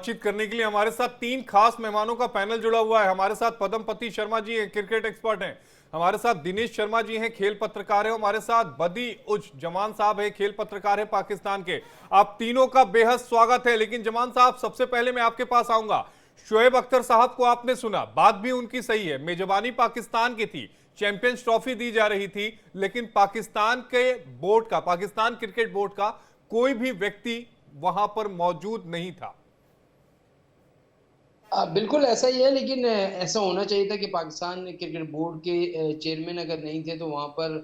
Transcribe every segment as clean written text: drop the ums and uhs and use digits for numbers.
बातचीत करने के लिए हमारे साथ तीन खास मेहमानों का पैनल जुड़ा हुआ है। हमारे साथ पद्मपति शर्मा जी हैं, क्रिकेट एक्सपर्ट हैं। हमारे साथ दिनेश शर्मा जी हैं, खेल पत्रकार हैं। हमारे साथ बदी उज जमान साहब है, खेल पत्रकार है पाकिस्तान के। आप तीनों का बेहद स्वागत है। लेकिन जमान साहब, सबसे पहले मैं आपके पास आऊंगा। शोएब अख्तर साहब को आपने सुना, बात भी उनकी सही है। मेजबानी पाकिस्तान की थी, चैंपियंस ट्रॉफी दी जा रही थी, लेकिन पाकिस्तान के बोर्ड का, पाकिस्तान क्रिकेट बोर्ड का कोई भी व्यक्ति वहां पर मौजूद नहीं था। बिल्कुल ऐसा ही है, लेकिन ऐसा होना चाहिए था कि पाकिस्तान क्रिकेट बोर्ड के चेयरमैन अगर नहीं थे तो वहां पर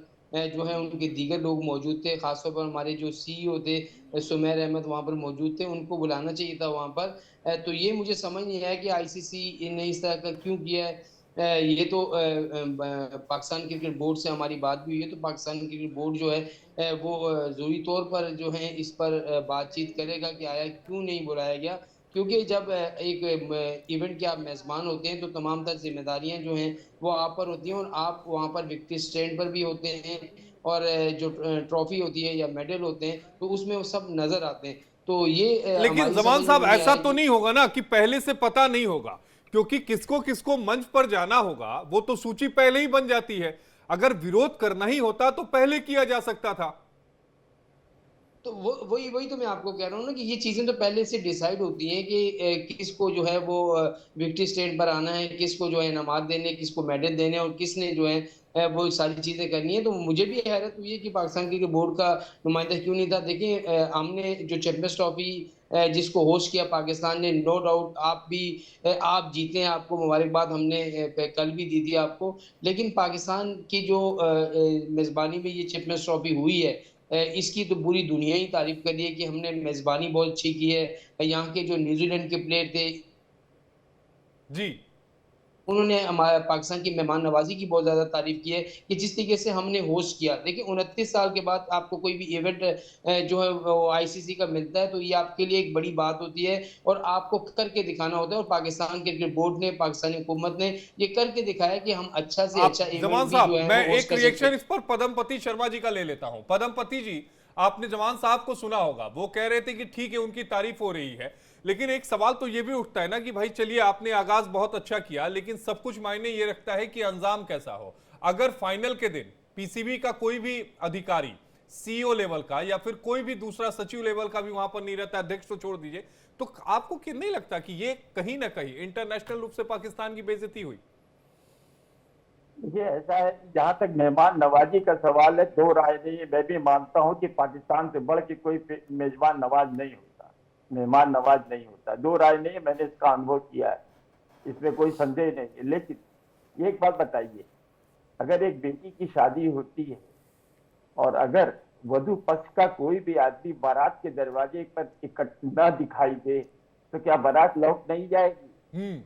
जो है उनके दीगर लोग मौजूद थे। खासतौर पर हमारे जो सीईओ थे सुमेर अहमद वहां पर मौजूद थे, उनको बुलाना चाहिए था वहां पर। तो ये मुझे समझ नहीं आया कि आईसीसी ने इस तरह का क्यों किया है। ये तो पाकिस्तान क्रिकेट बोर्ड से हमारी बात भी हुई है, तो पाकिस्तान क्रिकेट बोर्ड जो है वो ज़रूरी तौर पर जो है इस पर बातचीत करेगा कि आया क्यों नहीं बुलाया गया। क्योंकि जब एक इवेंट के आप मेजबान होते हैं तो तमाम तर जिम्मेदारियां जो हैं वो आप पर होती हैं, और आप वहां पर विक्ट्री स्टैंड पर भी होते हैं, और जो ट्रॉफी होती है या मेडल होते हैं तो उसमें वो सब नजर आते हैं। तो ये लेकिन हमारी जमान समझ में साहब, नहीं ऐसा आया तो कि नहीं होगा ना कि पहले से पता नहीं होगा? क्योंकि किसको किसको मंच पर जाना होगा वो तो सूची पहले ही बन जाती है। अगर विरोध करना ही होता तो पहले किया जा सकता था। तो वो वही वही तो मैं आपको कह रहा हूँ ना कि ये चीजें तो पहले से डिसाइड होती हैं कि किसको जो है वो विक्ट्री स्टेज पर आना है, किसको जो है इनामात देने, किसको मेडल देने, और किसने जो है वो सारी चीजें करनी है। तो मुझे भी हैरत हुई है कि पाकिस्तान क्रिकेट बोर्ड का नुमाइंदा क्यों नहीं था। देखिए हमने जो चैंपियंस ट्रॉफी जिसको होस्ट किया पाकिस्तान ने, नो डाउट आप भी आप जीते हैं, आपको मुबारकबाद हमने कल भी दी थी आपको। लेकिन पाकिस्तान की जो मेजबानी में ये चैंपियंस ट्रॉफी हुई है, इसकी तो पूरी दुनिया ही तारीफ कर रही है कि हमने मेजबानी बहुत अच्छी की है। यहाँ के जो न्यूजीलैंड के प्लेयर थे जी। उन्होंने हमारे पाकिस्तान की मेहमान नवाजी की बहुत ज्यादा तारीफ की है कि जिस तरीके से हमने होस्ट किया। देखिए 29 साल के बाद आपको कोई भी इवेंट जो है वो आईसीसी का मिलता है तो ये आपके लिए एक बड़ी बात होती है, और आपको करके दिखाना होता है। और पाकिस्तान क्रिकेट बोर्ड ने, पाकिस्तानी हुकूमत ने ये करके दिखाया कि हम अच्छा से आप अच्छा जमान इवेंट भी साहब, जो है मैं वो होस्ट एक कर सकते रिएक्शन हैं। इस पर पद्मपति शर्मा जी का ले लेता हूं। पद्मपति जी, आपने जमान साहब को सुना होगा, वो कह रहे थे कि ठीक है उनकी तारीफ हो रही है, लेकिन एक सवाल तो ये भी उठता है ना कि भाई चलिए आपने आगाज बहुत अच्छा किया, लेकिन सब कुछ मायने ये रखता है कि अंजाम कैसा हो। अगर फाइनल के दिन पीसीबी का कोई भी अधिकारी, सीईओ लेवल का या फिर कोई भी दूसरा सचिव लेवल का भी वहां पर नहीं रहता, अध्यक्ष तो छोड़ दीजिए, तो आपको क्यों नहीं लगता कि ये कहीं ना कहीं इंटरनेशनल रूप से पाकिस्तान की बेइज्जती हुई? देखिए ऐसा है कि जहां तक मेहमान नवाजी का सवाल है, दो राय नहीं है। मैं भी मानता हूं कि पाकिस्तान से बढ़ के कोई मेजबान नवाज नहीं होता, मेहमान नवाज नहीं होता, दो राय नहीं है। मैंने इसका अनुभव किया है, इसमें कोई संदेह नहीं है। लेकिन एक बात बताइए, अगर एक बेटी की शादी होती है और अगर वधु पक्ष का कोई भी आदमी बारात के दरवाजे पर इकट्ठा दिखाई दे तो क्या बारात लौट नहीं जाएगी? हम्म।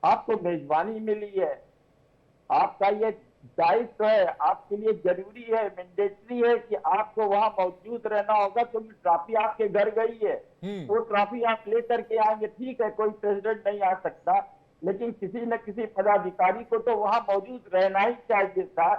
आपको मेजबानी मिली है, आपका ये दायित्व है, आपके लिए जरूरी है, मैंडेटरी है कि आपको वहां मौजूद रहना होगा। तो ट्रॉफी आपके घर गई है, वो ट्रॉफी आप लेकर के आएंगे। ठीक है, कोई प्रेसिडेंट नहीं आ सकता, लेकिन किसी न किसी पदाधिकारी को तो वहां मौजूद रहना ही चाहिए था।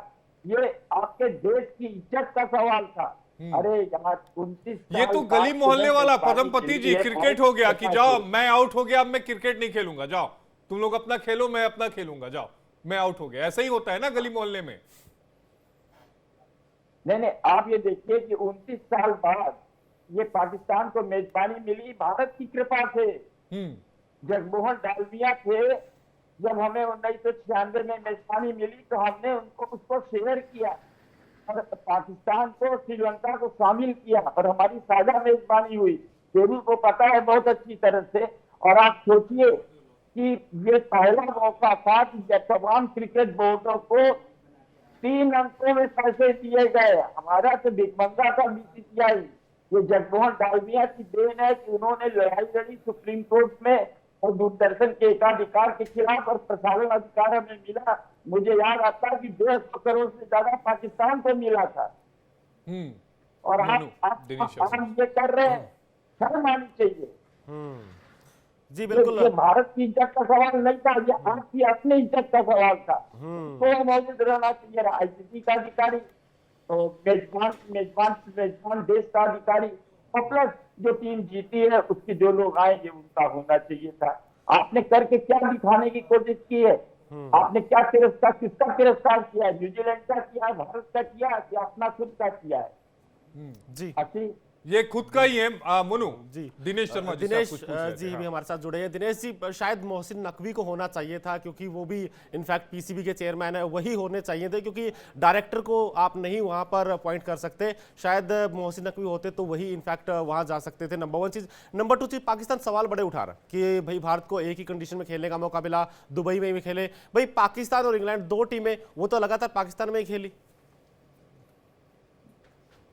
ये आपके देश की इज्जत का सवाल था। अरे यहाँ 29 ये साल तो गली बाद मोहल्ले तुम्हें वाला मेजबानी पद्मपति मिली जी, है, क्रिकेट बहुत हो गया कि अच्छा जाओ है। मैं आउट हो गया, अब मैं क्रिकेट नहीं खेलूंगा, जाओ तुम लोग अपना खेलो, मैं अपना खेलूंगा, जाओ मैं आउट हो गया। ऐसा ही होता है ना गली मोहल्ले में। नहीं नहीं, आप ये देखिए कि 29 साल बाद ये पाकिस्तान को मेजबानी मिली भारत की कृपा से। जगमोहन डालमिया थे, जब हमें 1996 में मेजबानी मिली तो हमने उनको उसको शेयर किया और पाकिस्तान को, श्रीलंका को शामिल किया और हमारी साझा मेजबानी हुई। पेरू को पता है बहुत अच्छी तरह से। और आप सोचिए कि ये पहला मौका था कि तमाम क्रिकेट बोर्डों को 3 अंकों में पैसे दिए गए। हमारा तो भिखमंगा था बीसीसीआई। ये जगमोहन डालमिया की देन है कि उन्होंने लड़ाई लड़ी सुप्रीम कोर्ट में और दूरदर्शन के एकाधिकार के खिलाफ, और प्रसारण अधिकार हमें मिला। मुझे याद आता है कि 150 करोड़ से ज्यादा पाकिस्तान को मिला था। और आप ये कर रहे हैं, शर्म आनी चाहिए। जी बिल्कुल। ये भारत की इज्जत का सवाल नहीं था, ये आपकी अपनी इज्जत का सवाल था। तो मौजूद रहना चाहिए आईसीसी का अधिकारी, तो मेजबान मेजबान मेजबान देश का अधिकारी, और प्लस जो टीम जीती है उसके जो लोग आएंगे उनका होना चाहिए था। आपने करके क्या दिखाने की कोशिश की है? आपने क्या तिरस्कार, किसका तिरस्कार किया है? न्यूजीलैंड का किया है, भारत का किया है, कि अपना खुद का किया है? जी अच्छी ये खुद का ही है मुनु जी दिनेश शर्मा जी से आप दिनेश कुछ पूछ रहे थे, जी हाँ। भी हमारे साथ जुड़े हैं। दिनेश जी, शायद मोहसिन नकवी को होना चाहिए था, क्योंकि वो भी इनफैक्ट पीसीबी के चेयरमैन है, वही होने चाहिए थे, क्योंकि डायरेक्टर को आप नहीं वहां पर अपॉइंट कर सकते। शायद मोहसिन नकवी होते तो वही इनफैक्ट वहां जा सकते थे। नंबर 1 चीज। नंबर 2 चीज, पाकिस्तान सवाल बड़े उठा रहा है कि भाई भारत को एक ही कंडीशन में खेलने का मौका मिला, दुबई में भी खेले। भाई पाकिस्तान और इंग्लैंड दो टीमें, वो तो लगातार पाकिस्तान में ही खेली।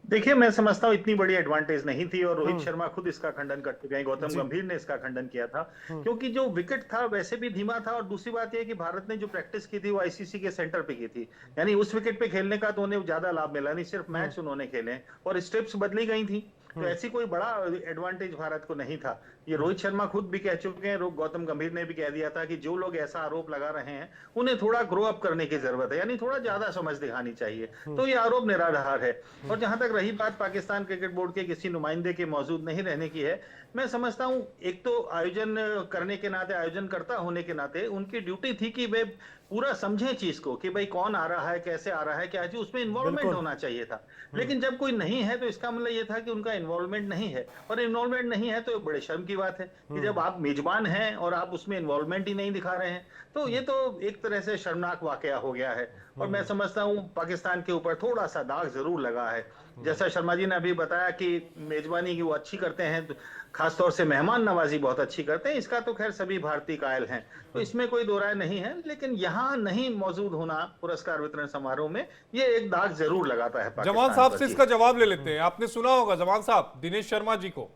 देखिए, मैं समझता हूँ इतनी बड़ी एडवांटेज नहीं थी, और रोहित शर्मा खुद इसका खंडन कर चुके हैं, गौतम गंभीर ने इसका खंडन किया था, क्योंकि जो विकेट था वैसे भी धीमा था, और दूसरी बात यह कि भारत ने जो प्रैक्टिस की थी वो आईसीसी के सेंटर पे की थी, यानी उस विकेट पे खेलने का तो उन्हें ज्यादा लाभ मिला नहीं, सिर्फ मैच उन्होंने खेले और स्टेप्स बदली गई थी, तो ऐसी कोई बड़ा एडवांटेज भारत को नहीं था। ये रोहित शर्मा खुद भी कह चुके हैं, गौतम गंभीर ने भी कह दिया था कि जो लोग ऐसा आरोप लगा रहे हैं उन्हें थोड़ा ग्रो अप करने की जरूरत है, यानी थोड़ा ज्यादा समझ दिखानी चाहिए। तो ये आरोप निराधार है। और जहां तक रही बात पाकिस्तान क्रिकेट बोर्ड के किसी नुमाइंदे के मौजूद नहीं रहने की है, मैं समझता हूं एक तो आयोजन करने के नाते, आयोजनकर्ता होने के नाते उनकी ड्यूटी थी कि वे पूरा समझें चीज को, कि भाई कौन आ रहा है, कैसे आ रहा है, क्या चीज, उसमें इन्वॉल्वमेंट होना चाहिए था। लेकिन जब कोई नहीं है तो इसका मतलब यह था कि उनका इन्वॉल्वमेंट नहीं है, और इन्वॉल्वमेंट नहीं है तो बड़े शर्म की बात है कि जब आप मेजबान हैं और आप उसमें इन्वॉल्वमेंट ही नहीं दिखा रहे हैं, तो ये तो एक तरह से शर्मनाक वाकया हो गया है। और मैं समझता हूं पाकिस्तान के ऊपर थोड़ा सा दाग जरूर लगा है। जैसा शर्मा जी ने अभी बताया कि मेजबानी की वो अच्छी करते हैं, तो खासतौर से मेहमान नवाजी बहुत अच्छी करते हैं, इसका तो खैर सभी भारतीय कायल हैं, तो इसमें कोई दो राय नहीं है। लेकिन यहाँ नहीं मौजूद होना पुरस्कार वितरण समारोह में, ये एक दाग जरूर लगाता है पाकिस्तान जमान साहब पर। से इसका जवाब ले लेते हैं। आपने सुना होगा जमान साहब दिनेश शर्मा जी को।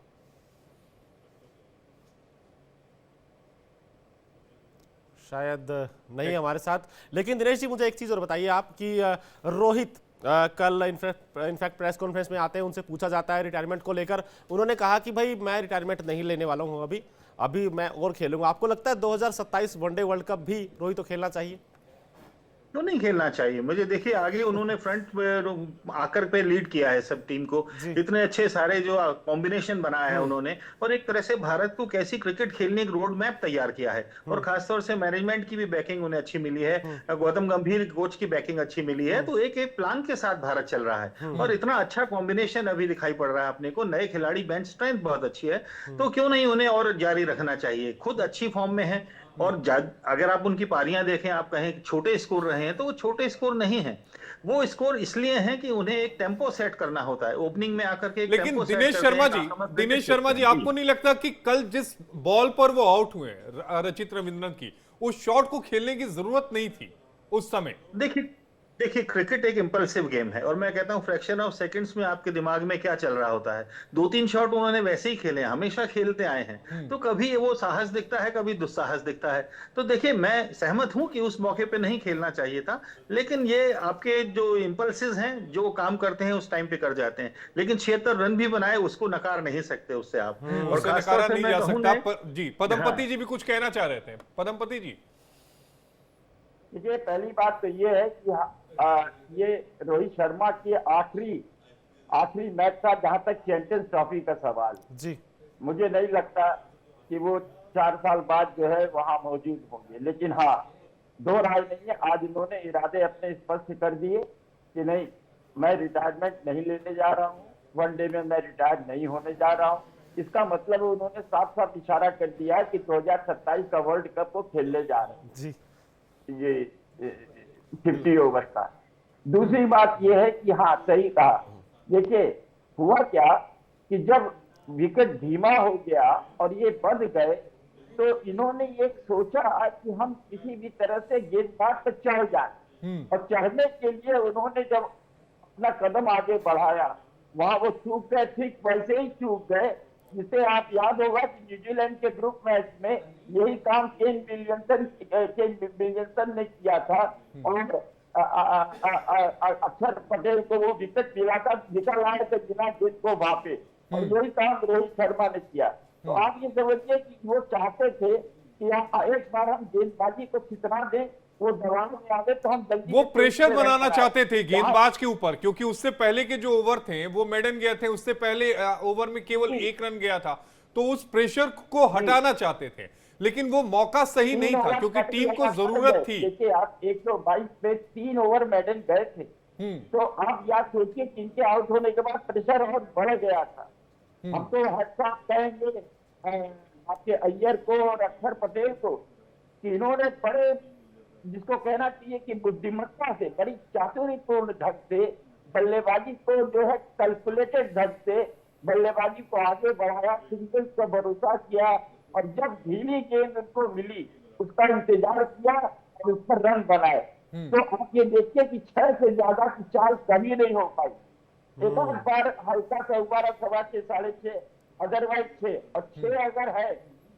शायद नहीं हमारे साथ। लेकिन दिनेश जी, मुझे एक चीज और बताइए आप कि रोहित कल इनफैक्ट प्रेस कॉन्फ्रेंस में आते हैं, उनसे पूछा जाता है रिटायरमेंट को लेकर, उन्होंने कहा कि भाई मैं रिटायरमेंट नहीं लेने वाला हूं, अभी मैं और खेलूंगा। आपको लगता है 2027 वनडे वर्ल्ड कप भी रोहित को खेलना चाहिए? तो नहीं खेलना चाहिए मुझे। देखिए, आगे उन्होंने फ्रंट आकर पे लीड किया है सब टीम को, इतने अच्छे सारे जो कॉम्बिनेशन बनाया है उन्होंने, और एक तरह से भारत को कैसी क्रिकेट खेलने की रोड मैप तैयार किया है, और खासतौर से मैनेजमेंट की भी बैकिंग उन्हें अच्छी मिली है, गौतम गंभीर कोच की बैकिंग अच्छी मिली है, तो एक एक प्लान के साथ भारत चल रहा है, और इतना अच्छा कॉम्बिनेशन अभी दिखाई पड़ रहा है अपने को, नए खिलाड़ी, बेंच स्ट्रेंथ बहुत अच्छी है, तो क्यों नहीं उन्हें और जारी रखना चाहिए। खुद अच्छी फॉर्म में है, और अगर आप उनकी पारियां देखें, आप कहें छोटे स्कोर रहे हैं, तो वो छोटे स्कोर नहीं है, वो स्कोर इसलिए हैं कि उन्हें एक टेम्पो सेट करना होता है ओपनिंग में आकर के। लेकिन दिनेश शर्मा जी आपको नहीं लगता कि कल जिस बॉल पर वो आउट हुए रचित रविंद्रन की, उस शॉट को खेलने की जरूरत नहीं थी उस समय? देखिए, क्रिकेट एक इंपल्सिव गेम है, और मैं कहता हूं फ्रैक्शन ऑफ सेकंड्स में आपके दिमाग में क्या चल रहा होता है। 2-3 शॉट उन्होंने वैसे ही खेले, हमेशा खेलते आए हैं, तो कभी वो साहस दिखता है, कभी दुस्साहस दिखता है। तो देखिए, मैं सहमत हूं कि उस मौके पे नहीं खेलना चाहिए था, लेकिन ये आपके जो इंपल्सिस हैं, जो काम करते हैं उस टाइम पे कर जाते हैं, लेकिन 76 रन भी बनाए, उसको नकार नहीं सकते उससे आप। और नकारा नहीं जा सकता। जी, पदमपति जी भी कुछ कहना चाह रहे थे। पदमपति जी, देखिए, पहली बात तो ये है कि ये रोहित शर्मा के आखिरी मैच था जहां तक चैंपियंस ट्रॉफी का सवाल जी। मुझे नहीं लगता कि वो 4 साल बाद जो है वहां मौजूद होंगे। लेकिन हाँ, दो राय नहीं है, आज उन्होंने इरादे अपने स्पष्ट कर दिए कि नहीं, मैं रिटायरमेंट नहीं लेने जा रहा हूँ, वनडे में मैं रिटायर नहीं होने जा रहा हूँ। इसका मतलब उन्होंने साफ साफ इशारा कर दिया है कि 2027 का वर्ल्ड कप वो खेलने जा रहे हैं जी। ये 50 ओवर का। दूसरी बात यह है कि हाँ, सही कहा। देखिए, हुआ क्या कि जब विकेट धीमा हो गया और ये बंद गए, तो इन्होंने ये सोचा कि हम किसी भी तरह से गेंदबाज पर चढ़ जाए, और चढ़ने के लिए उन्होंने जब अपना कदम आगे बढ़ाया, वहां वो चूक गए, ठीक वैसे ही चूक गए जिसे आप याद होगा कि न्यूजीलैंड के ग्रुप मैच में यही काम केन विलियमसन ने किया था, और अक्षर पटेल को वो विकेट मिला था, निकल आए थे बिना गेंद को वहां पे, और यही काम रोहित शर्मा ने किया। तो आप ये समझिए कि वो चाहते थे कि एक बार हम गेंदबाजी को खिंचना दें, वो दबाव में आ गए तो हम जल्दी वो से प्रेशर खेलते बनाना रहे। चाहते थे यहाँ- गेंदबाज के ऊपर, क्योंकि उससे पहले के जो ओवर थे वो मेडन गए थे, उससे पहले ओवर में केवल 1 रन गया था, तो उस प्रेशर को हटाना चाहते थे, लेकिन वो मौका सही नहीं था क्योंकि टीम को जरूरत थी। देखिए आप 122 पे 3 ओवर मेडन गए थे, तो आप याद सोचिए कि इनके आउट होने के बाद प्रेशर और बढ़ गया था। हम तो हर साथ कहेंगे आपके अय्यर को और अक्षर पटेल को कि इन्होंने बड़े, जिसको कहना चाहिए कि बुद्धिमत्ता से, बड़ी चातुर्यपूर्ण ढंग से बल्लेबाजी को जो है कैलकुलेटेड ढंग से बल्लेबाजी को आगे बढ़ाया, सिंगल्स का भरोसा किया और जब ढीली गेंद उनको मिली उसका इंतजार किया और उस पर रन बनाए। तो आप ये देखिए कि 6 से ज्यादा की चाल कभी नहीं हो पाई। एक और बार हल्का सा उबारा 6.25 6.5, अदरवाइज 6 और 6 अगर है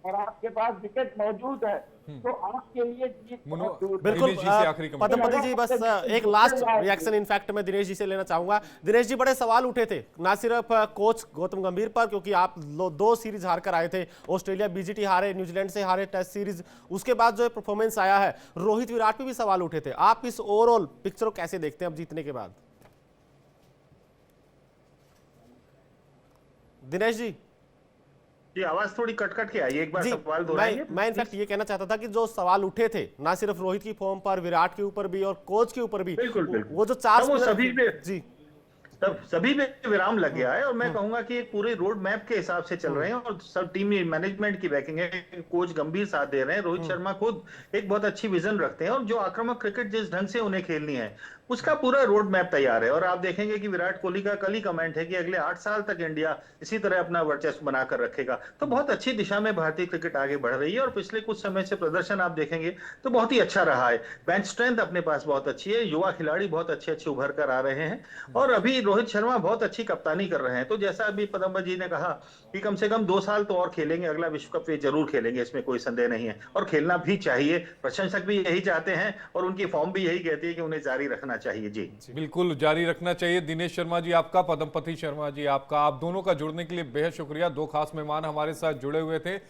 और आपके पास विकेट मौजूद है तो आपके लिए जीत बहुत दूर है। बिल्कुल। दिनेश जी से आखिरी कमेंट। पद्मपति जी, बस एक लास्ट रिएक्शन इनफैक्ट मैं दिनेश जी से लेना चाहूंगा। दिनेश जी, बड़े सवाल उठे थे ना सिर्फ कोच गौतम गंभीर पर, क्योंकि आप 2 सीरीज हार कर आए थे, ऑस्ट्रेलिया बीजीटी हारे, न्यूजीलैंड से हारे टेस्ट सीरीज, उसके बाद जो परफॉर्मेंस आया है, रोहित विराट पे भी सवाल उठे थे। आप इस ओवरऑल पिक्चर को कैसे देखते हैं अब जीतने के बाद? दिनेश जी जी, आवाज थोड़ी कट कट के आई, एक बार जी, सवाल दोहराइए। मैं इनफैक्ट ये कहना चाहता था कि जो सवाल उठे थे ना सिर्फ रोहित की फॉर्म पर, विराट के ऊपर भी और कोच के ऊपर भी, बिल्कुल, बिल्कुल। वो जो 4 वो सभी पे जी तब सभी में विराम लग गया है और मैं कहूंगा कि एक पूरे रोड मैप के हिसाब से चल रहे हैं और सब टीम मैनेजमेंट की बैकिंग है, कोच गंभीर साथ दे रहे हैं, रोहित शर्मा खुद एक बहुत अच्छी विजन रखते हैं और जो आक्रामक क्रिकेट जिस ढंग से उन्हें खेलनी है उसका पूरा रोड मैप तैयार है। और आप देखेंगे कि विराट कोहली का कल ही कमेंट है कि अगले 8 साल तक इंडिया इसी तरह अपना वर्चस्व बनाकर रखेगा, तो बहुत अच्छी दिशा में भारतीय क्रिकेट आगे बढ़ रही है और पिछले कुछ समय से प्रदर्शन आप देखेंगे तो बहुत ही अच्छा रहा है। बेंच स्ट्रेंथ अपने पास बहुत अच्छी है, युवा खिलाड़ी बहुत अच्छे अच्छे उभर कर आ रहे हैं और अभी रोहित शर्मा बहुत अच्छी कप्तानी कर रहे हैं। तो जैसा अभी पदम्बर जी ने कहा कि कम से कम 2 साल तो और खेलेंगे, अगला विश्व कप वे जरूर खेलेंगे, इसमें कोई संदेह नहीं है और खेलना भी चाहिए। प्रशंसक भी यही चाहते हैं और उनकी फॉर्म भी यही कहती है कि उन्हें जारी रखना चाहिए। जी बिल्कुल जारी रखना चाहिए। दिनेश शर्मा जी आपका, पद्मपति शर्मा जी आपका, आप दोनों का जुड़ने के लिए बेहद शुक्रिया। 2 खास मेहमान हमारे साथ जुड़े हुए थे।